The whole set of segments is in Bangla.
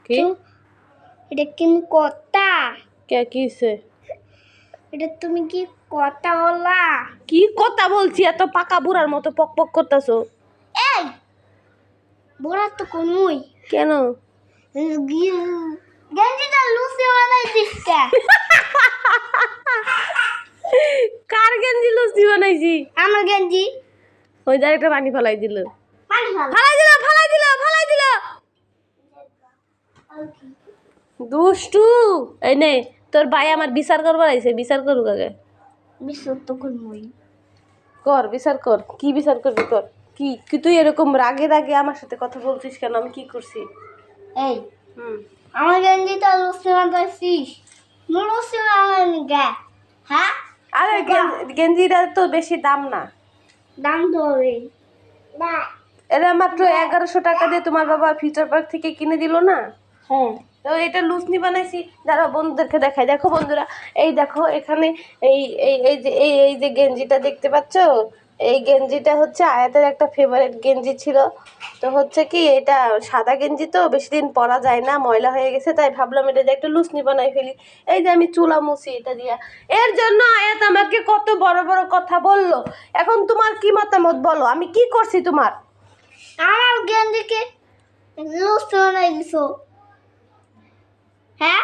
কি এটা কিন্তু কথা কে কিছে এটা তুমি কি কথা বলা কি কথা বলছি এত পাকা বুড়ার মতো পক পক করতেছো এই বড়া তো কোনই কেন গেঞ্জিটা লুসি বানাইছিস কে কার গেঞ্জি লুচি বানাইছি আমার গেঞ্জি ওই যে একটা পানি ফলাই দিল পানি ভালো ফালাই দিল দুষ্টু এই নে তোর ভাই আমার বিচার করবার আইছে বিচার করুক আগে বিশ্ব তো কোনই কর বিচার কর কি বিচার করবি কর কি কি তুই এরকম রাগে রাগে আমার সাথে কথা বলছিস কেন আমি কি করছি এই আমার গেঞ্জিটা লুসি বানাইছিস লুসি বানাইনি গে হ্যাঁ আরে গেঞ্জিটা তো বেশি দাম না দাম তো হবে না এটা মাত্র 1100 টাকা দিয়ে তোমার বাবা ফিউচার পার্ক থেকে কিনে দিল না হ্যাঁ তো এটা লুচনি বানাইছি যারা বন্ধুদেরকে দেখাই দেখো বন্ধুরা এই দেখো এখানে এই এই এই যে এই যে গেঞ্জিটা দেখতে পাচ্ছ এই গেঞ্জিটা হচ্ছে আয়াতের একটা ফেভারিট গেঞ্জি ছিল তো হচ্ছে কি এটা সাদা গেঞ্জি তো বেশি দিন পরা যায় না ময়লা হয়ে গেছে তাই ভাবলাম এটা দিয়ে একটা লুচনি বানাই ফেলি এই যে আমি চুলা মুছি এটা দিয়া এর জন্য আয়াত আমাকে কত বড় বড় কথা বললো এখন তোমার কি মতামত বলো আমি কি করছি তোমার আমার গেঞ্জিকে লুসি বানাই দিছো হ্যাঁ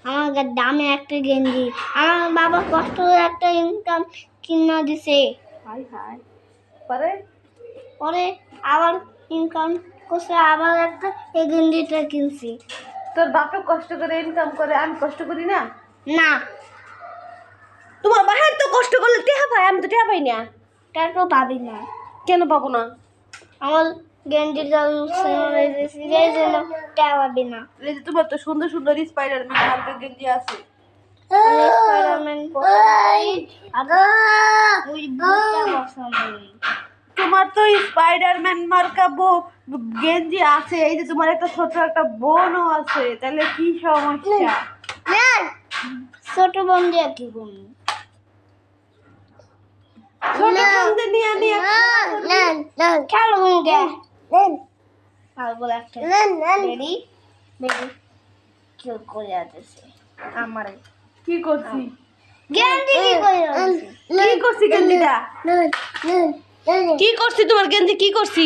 আমার দামে একটা গেঞ্জি আমার বাবা কষ্ট করে একটা ইনকাম কিনা দিছে হাই হাই পরে পরে আবার ইনকাম করছে আবার একটা এই গেঞ্জিটা কিনছি তোর বাপে কষ্ট করে ইনকাম করে আমি কষ্ট করি না না তোমার বাহির তো কষ্ট করলে টেহা পাই আমি তো টেহা পাই না তার তো পাবি না কেন পাবো না আমার গেঞ্জিটা এই জন্য টা পাবি না এই যে তোমার তো সুন্দর সুন্দর স্পাইডারম্যান হালকা গেঞ্জি আছে স্পাইডারম্যান তোমার তো স্পাইডারম্যান মার্কা গেঞ্জি আছে এই যে তোমার একটা ছোট একটা বোনও আছে তাহলে কি সমস্যা ছোট বোন দিয়ে কি করবো ছোট বোনদের নিয়ে নিয়ে খেলো বোনকে আর বলে একটা রেডি বেবি কি করে আছে আমার কি করছি গেঞ্জি কি করে কি করছি গেঞ্জিটা কি করছি তোমার গেঞ্জি কি করছি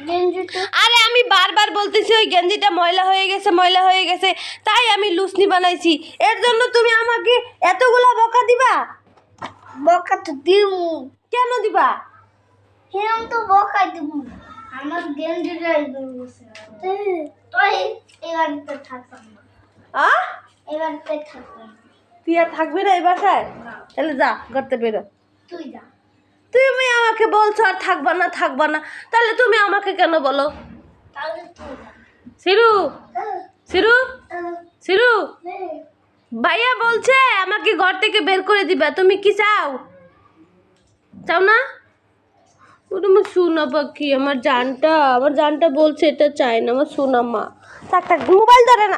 গেঞ্জিটা আরে আমি বারবার বলতেছি ওই গেঞ্জিটা ময়লা হয়ে গেছে তাই আমি লুচনি বানাইছি এর জন্য তুমি আমাকে এতগুলা বকা দিবা বকা তো দিমু কেন দিবা হিরম তো বকা দিমু আমার গেঞ্জিটা বসে তো এবারতে থাকতাম না এবারতে থাকতাম না তুই আর থাকবি না এই বাসায় তাহলে যা করতে বেরো তুই যা তুমি আমাকে বলছো আর থাকবা না তাহলে তুমি আমাকে কেন বলো তাহলে তুই যা সিরু সিরু সিরু ভাইয়া বলছে আমাকে ঘর থেকে বের করে দিবা তুমি কি চাও না আমার সোনা পাখি আমার জানটা বলছে এটা চাই না আমার সোনা মা থাক মোবাইল ধরে না